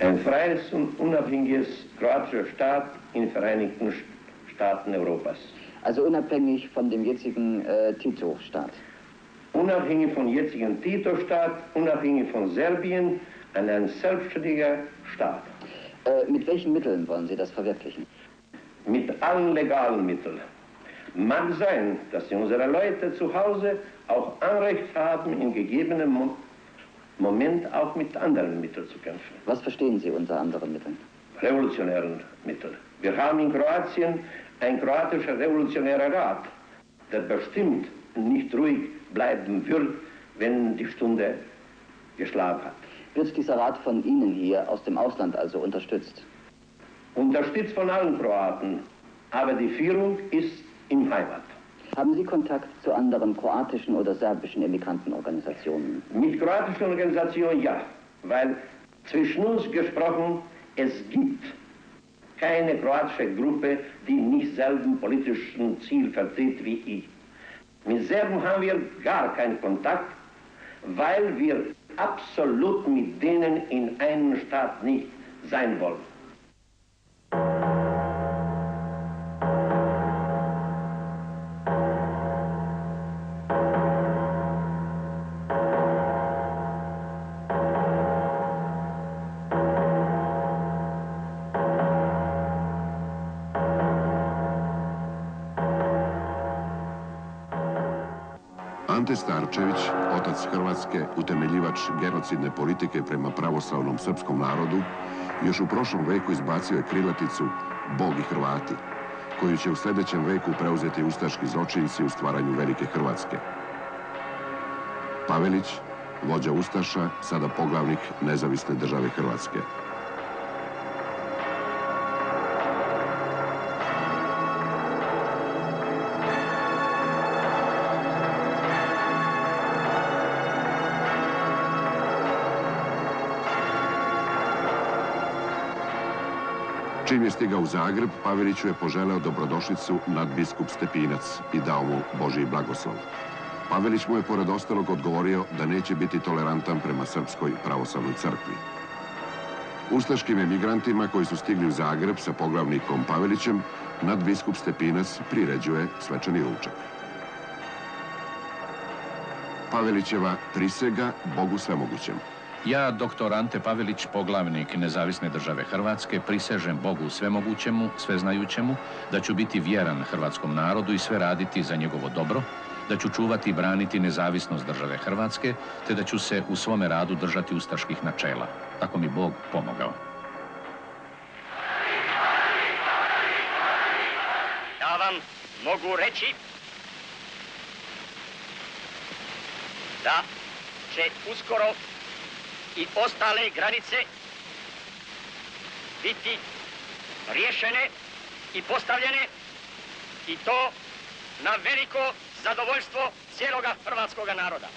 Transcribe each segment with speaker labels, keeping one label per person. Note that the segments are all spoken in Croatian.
Speaker 1: Ein freies und unabhängiges kroatischer Staat in den Vereinigten Staaten Europas.
Speaker 2: Also unabhängig von dem jetzigen Tito-Staat.
Speaker 1: Unabhängig von jetzigen Tito-Staat, unabhängig von Serbien, ein selbstständiger Staat.
Speaker 2: Mit welchen Mitteln wollen Sie das verwirklichen?
Speaker 1: Mit allen legalen Mitteln. Mag sein, dass unsere Leute zu Hause auch Anrecht haben, in gegebenem Moment auch mit anderen Mitteln zu kämpfen.
Speaker 2: Was verstehen Sie unter anderen Mitteln?
Speaker 1: Revolutionären Mitteln. Wir haben in Kroatien ein kroatischer revolutionärer Rat, der bestimmt nicht ruhig bleiben wird, wenn die Stunde geschlagen hat.
Speaker 2: Wird dieser Rat von Ihnen hier aus dem Ausland also unterstützt?
Speaker 1: Unterstützt von allen Kroaten, aber die Führung ist in Heimat.
Speaker 2: Haben Sie Kontakt zu anderen kroatischen oder serbischen Immigrantenorganisationen?
Speaker 1: Mit kroatischen Organisationen ja, weil zwischen uns gesprochen, es gibt keine kroatische Gruppe, die nicht selben politischen Ziel vertritt wie ich. Mit Serben haben wir gar keinen Kontakt, weil wir absolut mit denen in einem Staat nicht sein wollen.
Speaker 3: Ante Starčević, otac Hrvatske, utemeljivač genocidne politike prema pravoslavnom srpskom narodu, još u prošlom veku izbacio je krilaticu Bog i Hrvati, koju će u sljedećem veku preuzeti ustaški zločinci u stvaranju velike Hrvatske. Pavelić, vođa ustaša, sada poglavnik nezavisne države Hrvatske. Čim je stigao u Zagreb, Paveliću je poželeo dobrodošlicu nadbiskup Stepinac i dao mu Božji blagoslov. Pavelić mu je pored ostalog odgovorio da neće biti tolerantan prema Srpskoj pravoslavnoj crkvi. Ustaškim emigrantima koji su stigli u Zagreb sa poglavnikom Pavelićem, nadbiskup Stepinac priređuje svečani ručak. Pavelićeva prisega Bogu svemogućem.
Speaker 4: Ja, doktor Ante Pavelić, poglavnik Nezavisne države Hrvatske, prisežem Bogu svemogućemu, sveznajućemu, da ću biti vjeran hrvatskom narodu i sve raditi za njegovo dobro, da ću čuvati i braniti nezavisnost države Hrvatske, te da ću se u svome radu držati ustaških načela. Tako mi Bog pomogao.
Speaker 5: Ja vam mogu reći da će uskoro i ostale granice biti riješene i postavljene, i to na veliko zadovoljstvo cijeloga hrvatskog naroda.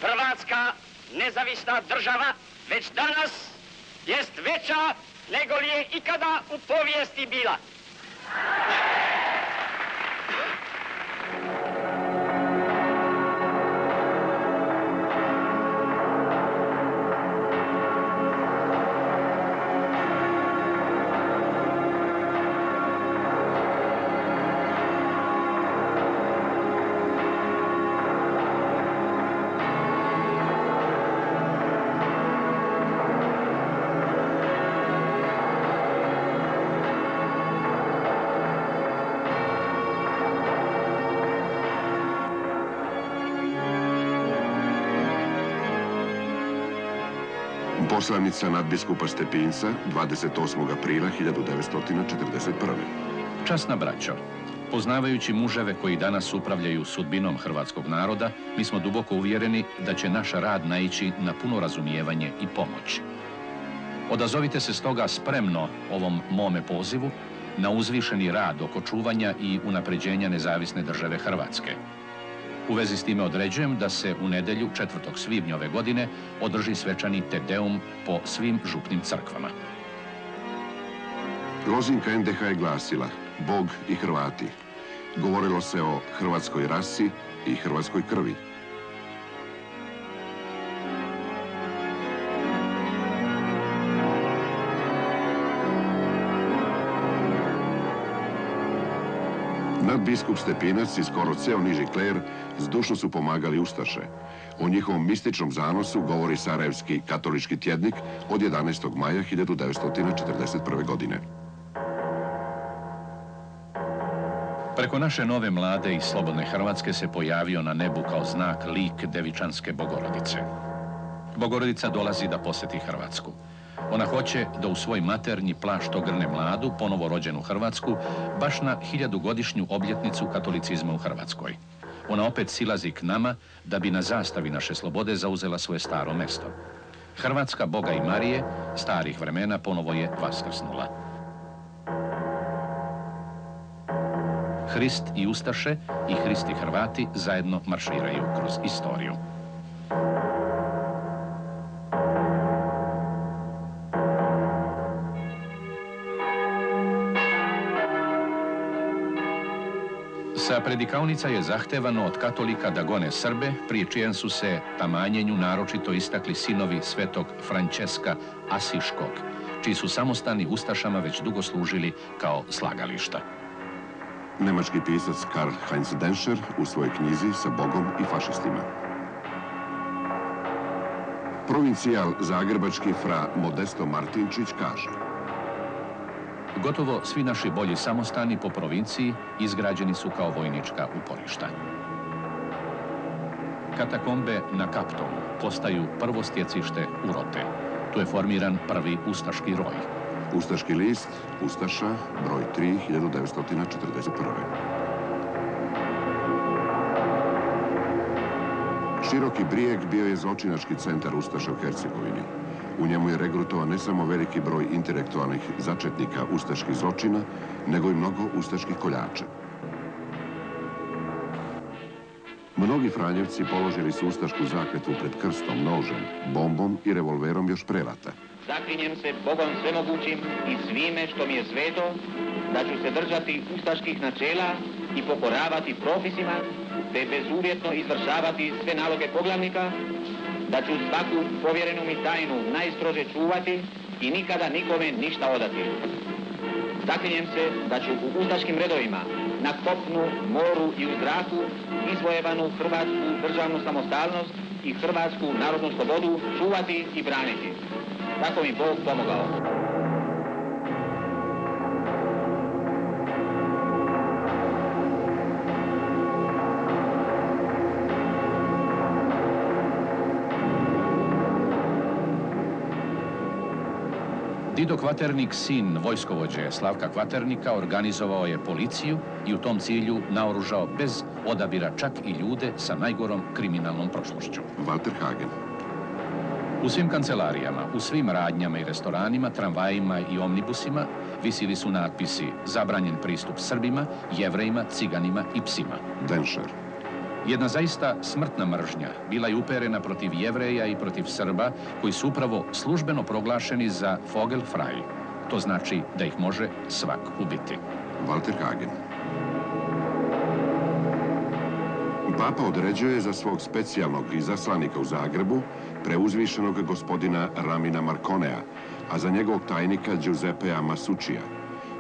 Speaker 5: Hrvatska nezavisna država već danas jest veća nego li je ikada u povijesti bila.
Speaker 3: Poslanica nadbiskupa Stepinca 28. aprila 1941.
Speaker 4: Časna braćo, poznavajući muževe koji danas upravljaju sudbinom hrvatskog naroda, mi smo duboko uvjereni da će naš rad naići na puno razumijevanje i pomoć. Odazovite se stoga spremno ovom mome pozivu na uzvišeni rad oko čuvanja i unapređenja nezavisne države Hrvatske. U vezi s time određujem da se u nedjelju 4. svibnja ove godine održi svečani Te Deum po svim župnim crkvama.
Speaker 3: Lozinka NDH je glasila Bog i Hrvati. Govorilo se o hrvatskoj rasi i hrvatskoj krvi. Nadbiskup Stepinac i skoro ceo niži kler zdušno su pomagali ustaše. O njihovom mističnom zanosu govori Sarajevski katolički tjednik od 11. maja 1941. godine.
Speaker 4: Preko naše nove mlade i slobodne Hrvatske se pojavio na nebu kao znak lik Devičanske Bogorodice. Bogorodica dolazi da poseti Hrvatsku. Ona hoće da u svoj maternji plašt ogrne mladu, ponovo rođenu Hrvatsku, baš na 1000-godišnju obljetnicu katolicizma u Hrvatskoj. Ona opet silazi k nama da bi na zastavi naše slobode zauzela svoje staro mesto. Hrvatska Boga i Marije, starih vremena, ponovo je vaskrsnula. Hrist i ustaše i Hrist i Hrvati zajedno marširaju kroz istoriju. Sa predikaonica je zahtevano od katolika da gone Srbe, prije čijem su se tamanjenju naročito istakli sinovi svetog Frančeska Asiškog, čiji su samostani ustašama već dugo služili kao slagališta.
Speaker 3: Nemački pisac Karl Heinz Denscher u svojoj knjizi Sa Bogom i fašistima. Provincijal zagrebački fra Modesto Martinčić kaže:
Speaker 4: Gotovo svi naši bolji samostani po provinciji izgrađeni su kao vojnička uporišta. Katakombe na Kaptolu postaju prvo stjecište urote. Tu je formiran prvi ustaški roj.
Speaker 3: Ustaški list, Ustaša, broj 3, 1941. Široki Brijeg bio je zločinački centar Ustaša u Hercegovini. U njemu je regrutovan ne samo veliki broj intelektualnih začetnika ustaških zločina, nego i mnogo ustaških koljača. Mnogi Franjevci položili su ustašku zakletvu pred krstom, nožem, bombom i revolverom još pre rata.
Speaker 6: Zaklinjem se Bogom svemogućim i svime što mi je sveto, da ću se držati ustaških načela i pokoravati propisima, te bezuvjetno izvršavati sve naloge poglavnika, da ću svaku povjerenu mi tajnu najstrože čuvati i nikada nikome ništa odati. Zaklinjem se da ću u ustaškim redovima, na kopnu, moru i u zraku, izvojevanu hrvatsku državnu samostalnost i hrvatsku narodnu slobodu čuvati i braniti. Tako mi Bog pomogao.
Speaker 4: Dido Kvaternik, sin vojskovođe Slavka Kvaternika, organizovao je policiju i u tom cilju naoružao bez odabira čak i ljude sa najgorom kriminalnom prošlošću.
Speaker 3: Walter Hagen.
Speaker 4: U svim kancelarijama, u svim radnjama i restoranima, tramvajima i omnibusima visili su natpisi: zabranjen pristup Srbima, Jevrejima, Ciganima i psima.
Speaker 3: Denscher.
Speaker 4: Jedna zaista smrtna mržnja bila je uperena protiv Jevreja i protiv Srba, koji su upravo službeno proglašeni za Vogelfrei. To znači da ih može svak ubiti.
Speaker 3: Walter Hagen. Papa određuje za svog specijalnog izaslanika u Zagrebu preuzvišenog gospodina Ramina Marconea, a za njegovog tajnika Giuseppea Masuccija.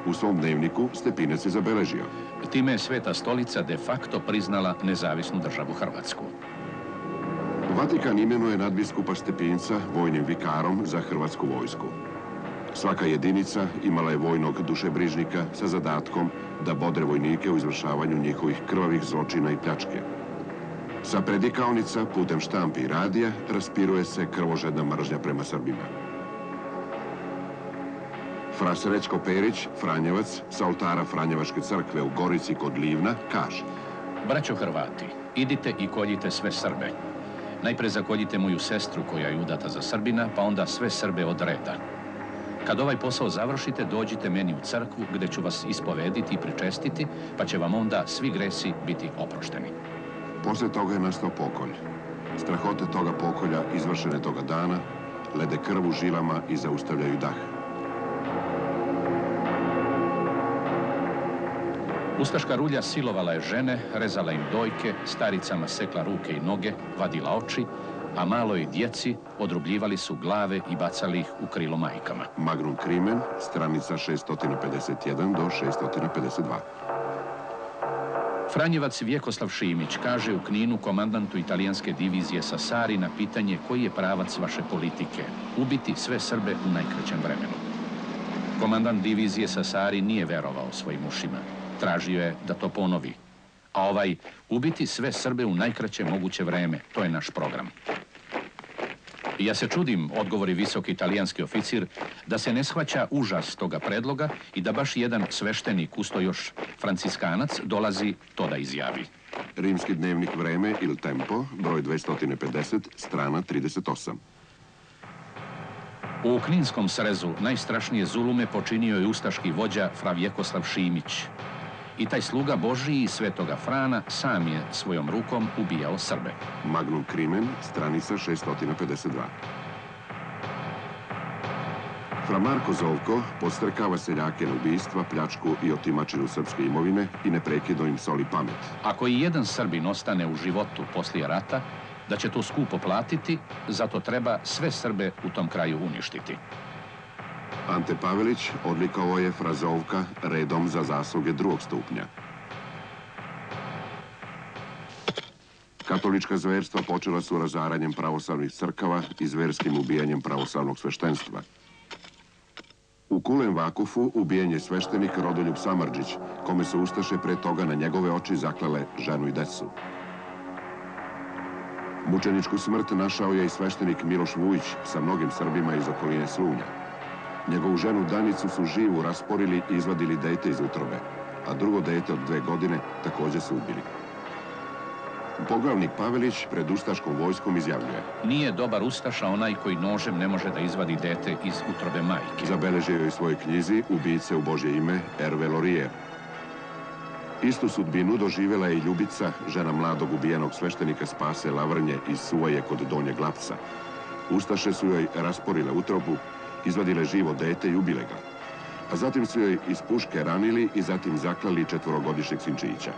Speaker 3: U svom dnevniku Stepinac je zabeležio:
Speaker 4: time je Sveta stolica de facto priznala nezavisnu državu Hrvatsku.
Speaker 3: Vatikan imenuje nadbiskupa Stepinca vojnim vikarom za hrvatsku vojsku. Svaka jedinica imala je vojnog dušebrižnika sa zadatkom da bodre vojnike u izvršavanju njihovih krvavih zločina i pljačke. Sa predikaonica, putem štampi i radija, raspiruje se krvožedna mržnja prema Srbima. Fra Srećko Perić, Franjevac, sa oltara Franjevačke crkve u Gorici kod Livna, kaže:
Speaker 4: braćo Hrvati, idite i koljite sve Srbe. Najpre zakoljite moju sestru koja je udata za Srbina, pa onda sve Srbe od reda. Kad ovaj posao završite, dođite meni u crkvu gdje ću vas ispovediti i pričestiti, pa će vam onda svi gresi biti oprošteni.
Speaker 3: Posle toga je nastao pokolj. Strahote toga pokolja izvršene toga dana lede krv u žilama i zaustavljaju dah.
Speaker 4: Ustaška rulja silovala je žene, rezala im dojke, staricama sekla ruke i noge, vadila oči, a maloj djeci odrubljivali su glave i bacali ih u krilo majkama.
Speaker 3: Magnum Crimen, stranica 651 do 652.
Speaker 4: Franjevac Vjekoslav Šimić kaže u Kninu komandantu italijanske divizije Sassari na pitanje koji je pravac vaše politike: ubiti sve Srbe u najkraćem vremenu. Komandant divizije Sassari nije verovao svojim ušima. Tražio je da to ponovi. A ovaj: ubiti sve Srbe u najkraće moguće vreme, to je naš program. Ja se čudim, odgovori visoki italijanski oficir, da se ne shvaća užas toga predloga i da baš jedan sveštenik, usto još franciskanac, dolazi to da izjavi.
Speaker 3: Rimski dnevnik Vreme Il Tempo, broj 250, strana 38.
Speaker 4: U Kninskom srezu najstrašnije zulume počinio je ustaški vođa fra Vjekoslav Šimić. I taj sluga Božiji Svetoga Frana sam je svojom rukom ubijao Srbe.
Speaker 3: Magnum Crimen, stranica 652. Fra Marko Zovko podstrkava seljake na ubistva, pljačku i otimačinu srpske imovine i neprekidno im soli pamet.
Speaker 4: Ako i jedan Srbin ostane u životu poslije rata, da će to skupo platiti, zato treba sve Srbe u tom kraju uništiti.
Speaker 3: Ante Pavelić odlikovao je fra Zovka redom za zasluge drugog stupnja. Katolička zverstva počela su razaranjem pravoslavnih crkava i zverskim ubijanjem pravoslavnog sveštenstva. U Kulen Vakufu ubijen je sveštenik Rodoljub Samardžić, kome su ustaše pre toga na njegove oči zaklale ženu i decu. Mučeničku smrt našao je i sveštenik Miloš Vujić sa mnogim Srbima iz okoline Slunja. Njegovu ženu Danicu su živu rasporili i izvadili dete iz utrobe, a drugo dete od 2 godine također su ubili. Poglavnik Pavelić pred ustaškom vojskom izjavljuje:
Speaker 4: nije dobar ustaša onaj koji nožem ne može da izvadi dete iz utrobe majke.
Speaker 3: Zabeležio je u svojoj knjizi Ubice u Božje ime Hervé Laurier. Istu sudbinu doživjela je i Ljubica, žena mladog ubijenog sveštenika Spase Lavrnje iz Suvaje kod Donjeg Lapca. Ustaše su joj rasporile utrobu, izvadile živo dete i ubile ga. A zatim su joj iz puške ranili i zatim zaklali 4-godišnjeg sinčića.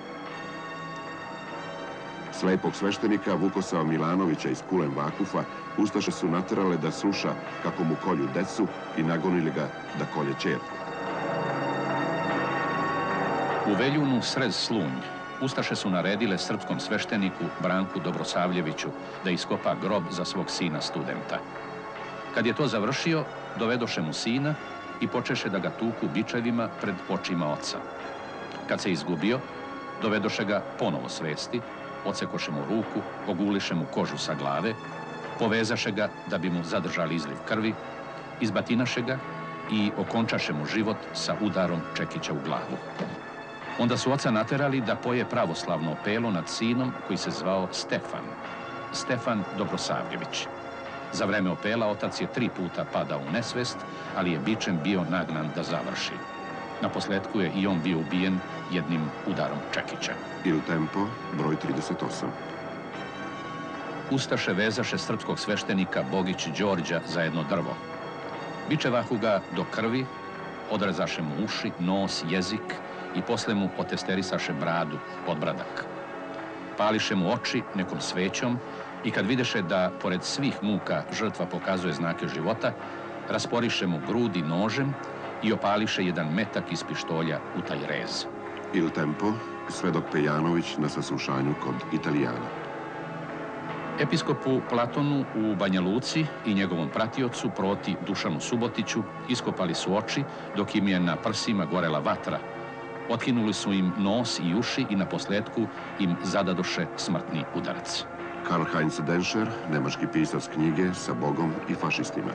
Speaker 3: Slepog sveštenika Vukosava Milanovića iz Kulen Vakufa ustaše su naterale da sluša kako mu kolju decu i nagonili ga da kolje ćerku.
Speaker 4: U Veljunu srez Slunj ustaše su naredile srpskom svešteniku Branku Dobrosavljeviću da iskopa grob za svog sina studenta. Kad je to završio, dovedoše mu sina i počeše da ga tuku bičevima pred očima oca. Kad se izgubio, dovedoše ga ponovo svesti, odsekoše mu ruku, oguliše mu kožu sa glave, povezaše ga da bi mu zadržali izliv krvi, izbatinaše ga i okončaše mu život sa udarom čekića u glavu. Onda su oca naterali da poje pravoslavno opelo nad sinom koji se zvao Stefan Dobrosavljević. Za vreme opela otac je 3 puta padao u nesvest, ali je bičem bio nagnan da završi. Naposletku je i on bio ubijen jednim udarom čekića.
Speaker 3: Il Tempo, broj 38.
Speaker 4: Ustaše vezaše srpskog sveštenika Bogić Đorđa za jedno drvo. Bičevahu ga do krvi, odrezaše mu uši, nos, jezik i posle mu otesterisaše bradu, podbradak. Pališe mu oči nekom svećom i kad videše da, pored svih muka, žrtva pokazuje znake života, rasporiše mu grudi nožem i opališe jedan metak iz pištolja u taj rez.
Speaker 3: Il Tempo, svedok Pejanović na saslušanju kod Italijana.
Speaker 4: Episkopu Platonu u Banja Luci i njegovom pratiocu proti Dušanu Subotiću iskopali su oči dok im je na prsima gorela vatra. Otkinuli su im nos i uši i naposletku im zadadoše smrtni udarac.
Speaker 3: Karl Heinz Denscher, nemački pisac knjige Sa Bogom i fašistima.